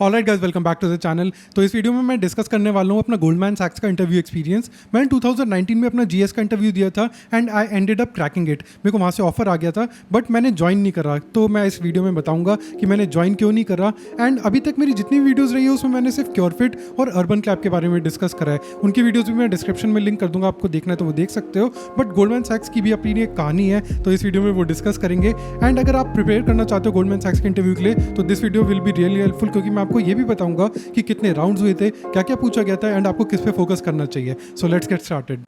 Alright guys, welcome back to the channel. तो इस video में मैं डिस्कस करने वाला हूँ अपना गोल्डमैन सैक्स का इंटरव्यू एक्सपीरियंस। मैंने 2019 में अपना जीएस का इंटरव्यू दिया था and I ended up cracking it. मेरे को वहाँ से ऑफर आ गया था बट मैंने ज्वाइन नहीं करा। तो मैं इस वीडियो में बताऊंगा कि मैंने ज्वाइन क्यों नहीं करा। एंड अभी तक मेरी जितनी वीडियोज़ रही है उसमें मैंने सिर्फ क्योरफिट और अर्बन क्लैब के बारे में डिस्कस करा है। उनकी वीडियोज़ भी मैं डिस्क्रिप्शन में लिंक कर दूंगा, आपको देखना है तो वो देख सकते हो। बट गोल्डमैन सैक्स की भी अपनी एक कहानी है, तो इस वीडियो में वो डिस्कस करेंगे। एंड अगर आप प्रिपेयर करना चाहते हो गोल्डमैन सैक्स के इंटरव्यू के लिए तो this video will be really helpful, क्योंकि मैं आपको ये भी बताऊंगा कि कितने राउंड्स हुए थे, क्या क्या पूछा गया था एंड आपको किस पे फोकस करना चाहिए। So let's get started.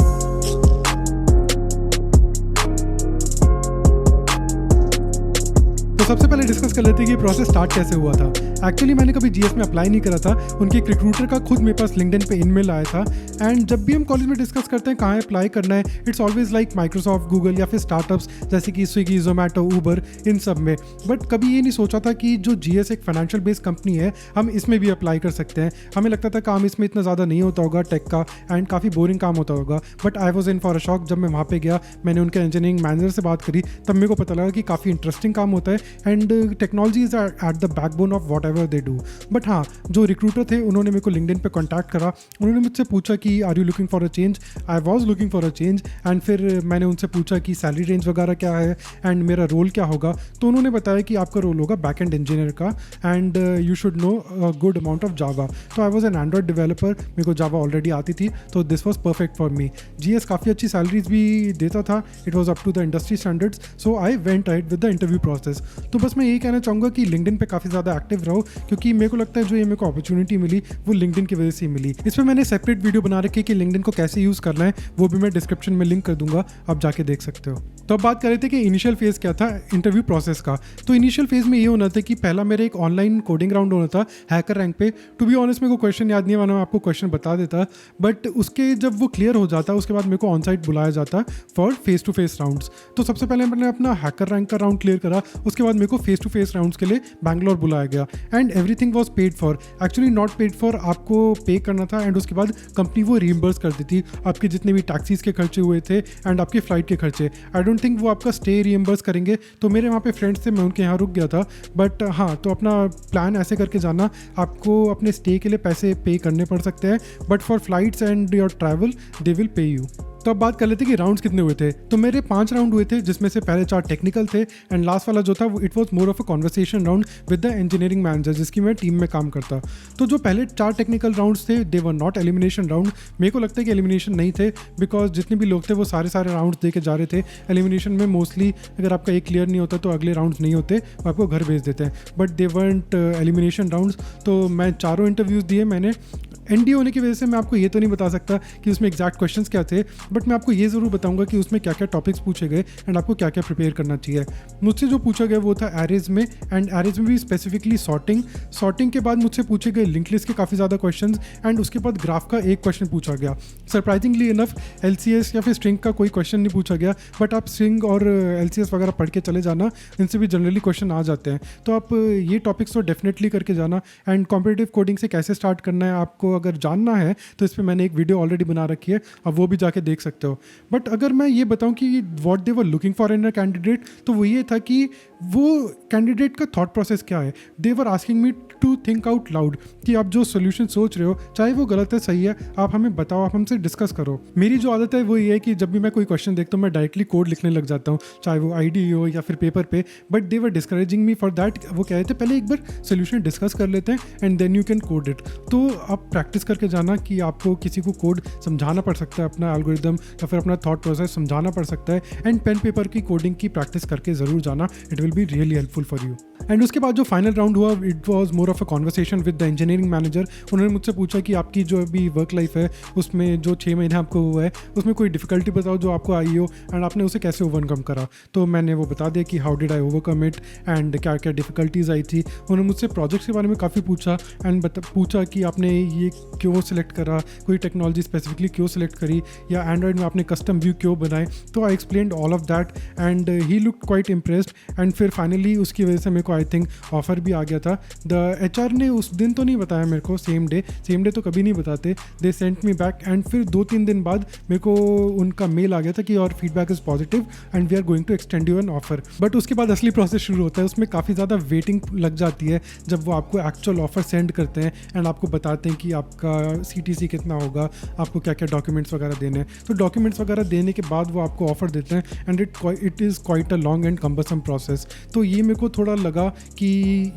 तो सबसे पहले डिस्कस कर लेते हैं कि प्रोसेस स्टार्ट कैसे हुआ था। एक्चुअली मैंने कभी जीएस में अप्लाई नहीं करा था, उनके एक रिक्रूटर का खुद मेरे पास लिंक्डइन पे ईमेल आया था। एंड जब भी हम कॉलेज में डिस्कस करते हैं कहाँ अप्लाई करना है, it's always like Microsoft, Google या फिर स्टार्टअप्स जैसे कि स्विगी, जोमेटो, ऊबर, इन सब में। बट कभी ये नहीं सोचा था कि जो जीएस एक फाइनेंशियल बेस्ड कंपनी है, हम इसमें भी अप्लाई कर सकते हैं। हमें लगता था काम इसमें इतना ज़्यादा नहीं होता होगा टेक का, एंड काफ़ी बोरिंग काम होता होगा। But I was in for a shock. जब मैं वहाँ पे गया, मैंने उनके इंजीनियरिंग मैनेजर से बात करी, तब मेरे को पता लगा कि काफ़ी इंटरेस्टिंग काम होता है and technology is at the backbone of what ever they do. But हाँ, जो रिक्रूटर थे उन्होंने मेरे को लिंक्डइन पे कॉन्टैक्ट करा। उन्होंने मुझसे पूछा कि are you looking for a change. I was looking for a change. And फिर मैंने उनसे पूछा कि सैलरी रेंज वगैरह क्या है एंड मेरा रोल क्या होगा। तो उन्होंने बताया कि आपका रोल होगा बैक एंड इंजीनियर का and you should know a good amount of Java. तो I was an Android developer, मेरे को जावा ऑलरेडी आती थी, तो this was perfect for me. GS काफ़ी अच्छी सैलरीज भी देता था, it was up to the industry standards. So I went ahead with the interview process. तो बस मैं यही कहना चाहूँगा कि लिंक्डइन पे काफ़ी ज़्यादा एक्टिव रहो, क्योंकि मेरे को लगता है जो ये मेरे को अपॉर्चुनिटी मिली वो लिंक्डइन की वजह से ही मिली। इस पर मैंने सेपरेट वीडियो बना रखी है कि लिंक्डइन को कैसे यूज़ करना है, वो भी मैं डिस्क्रिप्शन में लिंक कर दूंगा, आप जाके देख सकते हो। तो अब बात कर रहे थे कि इनिशियल फेज़ क्या था इंटरव्यू प्रोसेस का। तो इनिशियल फेज़ में ये होना था कि पहला मेरा एक ऑनलाइन कोडिंग राउंड होना था हैकर रैंक पे। टू बी ऑनेस्ट मेरे को क्वेश्चन याद नहीं है, वरना मैं आपको क्वेश्चन बता देता। बट उसके जब वो क्लियर हो जाता उसके बाद मेरे को ऑन साइट बुलाया जाता for face to face rounds. तो सबसे पहले मैंने अपना हैकर रैंक का राउंड क्लियर करा, उसके बाद मेरे को फेस टू फेस राउंड्स के लिए बैंगलोर बुलाया गया and everything was paid for. Actually not paid for, आपको पे करना था एंड उसके बाद कंपनी वो रीइंबर्स कर देती आपके जितने भी टैक्सीज के खर्चे हुए थे एंड आपके फ्लाइट के खर्चे। आई डोंट थिंक वो आपका स्टे रीइंबर्स करेंगे। तो मेरे वहाँ पे फ्रेंड्स थे, मैं उनके यहाँ रुक गया था। बट हाँ, तो अपना प्लान ऐसे करके जाना, आपको अपने स्टे के लिए पैसे पे करने पड़ सकते हैं, but for flights and your travel they will pay you. तो अब बात कर लेते हैं कि राउंड्स कितने हुए थे। तो मेरे 5 राउंड हुए थे, जिसमें से पहले 4 टेक्निकल थे एंड लास्ट वाला जो था it was more of a conversation round with the engineering manager, जिसकी मैं टीम में काम करता। तो जो पहले 4 टेक्निकल राउंड्स थे दे वर नॉट एलिमिनेशन राउंड। मेरे को लगता है कि एलिमिनेशन नहीं थे, बिकॉज जितने भी लोग थे वो सारे राउंड्स दे के जा रहे थे। एलिमिनेशन में मोस्टली अगर आपका एक क्लियर नहीं होता तो अगले राउंड्स नहीं होते, वो आपको घर भेज देते हैं। But they weren't elimination rounds. तो मैं 4 इंटरव्यूज़ दिए मैंने। एनडी होने की वजह से मैं आपको ये तो नहीं बता सकता कि उसमें एग्जैक्ट क्वेश्चंस क्या थे, बट मैं आपको ये ज़रूर बताऊंगा कि उसमें क्या क्या टॉपिक्स पूछे गए एंड आपको क्या क्या प्रिपेयर करना चाहिए। मुझसे जो पूछा गया वो था एरेज में, एंड एरेज में भी स्पेसिफिकली सॉर्टिंग के बाद मुझसे पूछे गए लिंक लिस्ट के काफ़ी ज़्यादा क्वेश्चंस एंड उसके बाद ग्राफ का एक क्वेश्चन पूछा गया। सरप्राइजिंगली इनफ LCS या फिर स्ट्रिंग का कोई क्वेश्चन नहीं पूछा गया, बट आप स्ट्रिंग और LCS वगैरह पढ़ के चले जाना, इनसे भी जनरली क्वेश्चन आ जाते हैं। तो आप ये टॉपिक्स तो डेफिनेटली करके जाना। एंड कॉम्पिटिटिव कोडिंग से कैसे स्टार्ट करना है आपको अगर जानना है तो इस पर मैंने एक वीडियो ऑलरेडी बना रखी है, अब वो भी जाके देख सकते हो। बट अगर मैं ये बताऊं कि what they were looking for in a candidate, तो वो ये था कि वो कैंडिडेट का थॉट प्रोसेस क्या है। They were asking me to think out loud, कि आप जो सोल्यूशन सोच रहे हो चाहे वो गलत है सही है, आप हमें बताओ, आप हमसे डिस्कस करो। मेरी जो आदत है वो ये है कि जब भी मैं कोई क्वेश्चन देखता हूँ मैं डायरेक्टली कोड लिखने लग जाता हूँ, चाहे वो आईडी हो या फिर पेपर पे। But they were discouraging me for that. वो कह रहे थे पहले एक बार सोल्यूशन डिस्कस कर लेते हैं and then you can code it. तो आप प्रैक्टिस करके जाना कि आपको किसी को कोड समझाना पड़ सकता है, अपना एल्गोरिदम या फिर अपना थॉट प्रोसेस समझाना पड़ सकता है। एंड पेन पेपर की कोडिंग की प्रैक्टिस करके ज़रूर जाना, it will be really helpful for you. And उसके बाद जो फाइनल राउंड हुआ it was more of a conversation with the engineering manager. उन्होंने मुझसे पूछा कि आपकी जो अभी वर्क लाइफ है उसमें जो 6 महीने आपको हुआ है उसमें कोई डिफिकल्टी बताओ जो आपको आई हो एंड आपने उसे कैसे ओवरकम करा। तो मैंने वो बता दिया कि how did I overcome it and क्या क्या डिफिकल्टीज़ आई थी। उन्होंने मुझसे प्रोजेक्ट्स के बारे में काफ़ी पूछा एंड पूछा कि आपने ये क्यों सिलेक्ट करा, कोई टेक्नोलॉजी स्पेसिफिकली क्यों सिलेक्ट करी, या एंड्रॉइड में आपने कस्टम व्यू क्यों बनाए। तो I explained all of that and he looked quite impressed. And फिर फाइनली उसकी वजह से मेरे को आई थिंक ऑफर भी आ गया था। द HR ने उस दिन तो नहीं बताया मेरे को, सेम डे तो कभी नहीं बताते। They sent me back and फिर 2-3 दिन बाद मेरे को उनका मेल आ गया था कि और feedback is positive and we are going to extend you an offer. But उसके बाद असली प्रोसेस शुरू होता है, उसमें काफ़ी ज़्यादा वेटिंग लग जाती है जब वो आपको एक्चुअल ऑफर सेंड करते हैं एंड आपको बताते हैं कि आपका CTC कितना होगा, आपको क्या क्या डॉक्यूमेंट्स वगैरह देने हैं। तो डॉक्यूमेंट्स वगैरह देने के बाद वो आपको ऑफर देते हैं and it is quite a long and cumbersome process. तो ये मेरे को थोड़ा लगा कि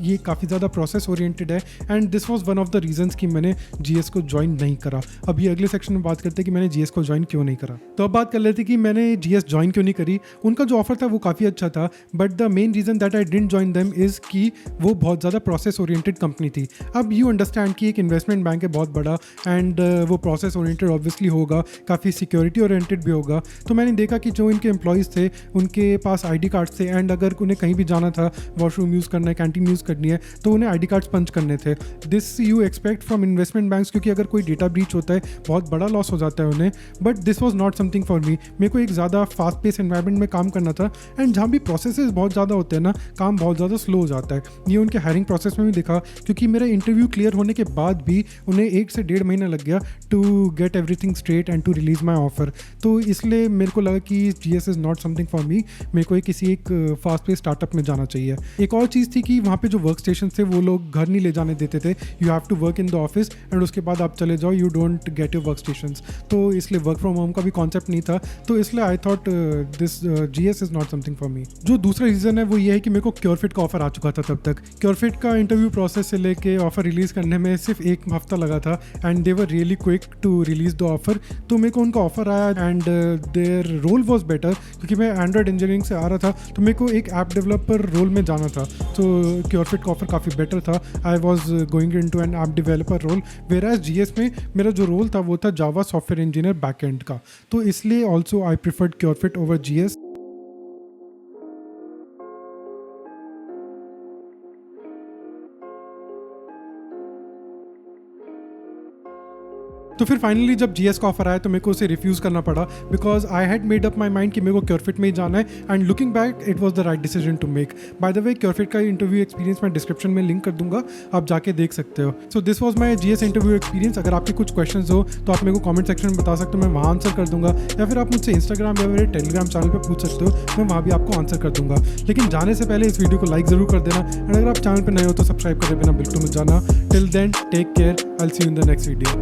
ये काफ़ी ज़्यादा प्रोसेस ओरिएंटेड है and this was one of the reasons कि मैंने GS को ज्वाइन नहीं करा। अब ये अगले सेक्शन में बात करते हैं कि मैंने GS को ज्वाइन क्यों नहीं करा। तो अब बात कर लेते कि मैंने GS ज्वाइन क्यों नहीं करी। उनका जो ऑफर था वो काफ़ी अच्छा था, but the main reason that I didn't join them is कि वो बहुत ज़्यादा प्रोसेस ओरिएंटेड कंपनी थी। अब यू अंडरस्टैंड कि एक इन्वेस्टमेंट बैंक है बहुत बड़ा एंड वो प्रोसेस ओरिएंटेड ऑब्वियसली होगा, काफ़ी सिक्योरिटी ओरिएंटेड भी होगा। तो मैंने देखा कि जो इनके एम्प्लॉयज़ थे उनके पास ID कार्ड्स थे एंड अगर उन्हें कहीं भी जाना था, वॉशरूम यूज़ करना है, कैंटीन यूज़ करनी है, तो उन्हें ID कार्ड्स पंच करने थे। This you expect from investment banks, क्योंकि अगर कोई डेटा ब्रीच होता है बहुत बड़ा लॉस हो जाता है उन्हें। But this was not something for me. मेरे को एक ज़्यादा फास्ट पेस एनवायरनमेंट में काम करना था एंड जहाँ भी प्रोसेसेस बहुत ज़्यादा होते हैं ना, काम बहुत ज़्यादा स्लो हो जाता है। ये उनके हायरिंग प्रोसेस में भी दिखा, क्योंकि मेरा इंटरव्यू क्लियर होने के बाद भी उन्हें 1 से 1.5 महीना लग गया to get everything straight and to release my offer. तो इसलिए मेरे को लगा कि GS is not something for me. मेरे को किसी एक फास्ट पेस स्टार्टअप में जाना चाहिए। एक और चीज़ थी कि वहाँ पे जो वर्क स्टेशन थे वो लोग घर नहीं ले जाने देते थे। You have to work in the office and उसके बाद आप चले जाओ, you don't get your work stations. तो इसलिए वर्क फ्रॉम होम का भी कॉन्सेप्ट नहीं था। तो इसलिए I thought this GS is not something for मी। जो दूसरा रीज़न है वो ये है कि मेरे को क्योरफिट का ऑफर आ चुका था तब तक। क्योरफिट का इंटरव्यू प्रोसेस से लेके ऑफर रिलीज़ करने में सिर्फ 1 हफ्ता लगा था and they were really quick to release the offer. तो मेरे को उनका ऑफर आया and their role was better, क्योंकि मैं एंड्रॉयड इंजीनियरिंग से आ रहा था तो मेरे को एक ऐप डेवलपर रोल में जाना था। तो क्योरफिट का ऑफर काफ़ी बेटर था। I was going in to an app developer role, whereas GS में मेरा जो रोल था वो था जावा सॉफ्टवेयर इंजीनियर बैकएंड का। तो इसलिए also I preferred Curefit over GS। तो फिर फाइनली जब GS का ऑफर आया तो मेरे को उसे रिफ्यूज़ करना पड़ा, because I had made up my mind कि मेरे को क्योरफिट में ही जाना है and looking back it was the right decision to make. By the way Curefit का इंटरव्यू एक्सपीरियंस मैं डिस्क्रिप्शन में लिंक कर दूंगा, आप जाके देख सकते हो। So this was my GS interview experience. अगर आपके कुछ क्वेश्चन हो तो आप मेरे को कॉमेंट सेक्शन में बता सकते हो, मैं वहाँ आंसर कर दूंगा, या फिर आप मुझसे इंस्टाग्राम या मेरे टेलीग्राम चैनल पर पूछ सकते हो, मैं वहाँ भी आपको आंसर कर दूंगा। लेकिन जाने से पहले इस वीडियो को लाइक ज़रूर कर देना एंड अगर आप चैनल पर नए हो तो सब्सक्राइब करे बिना बिल्कुल मत जाना। Till then take care, I will see you in the next video.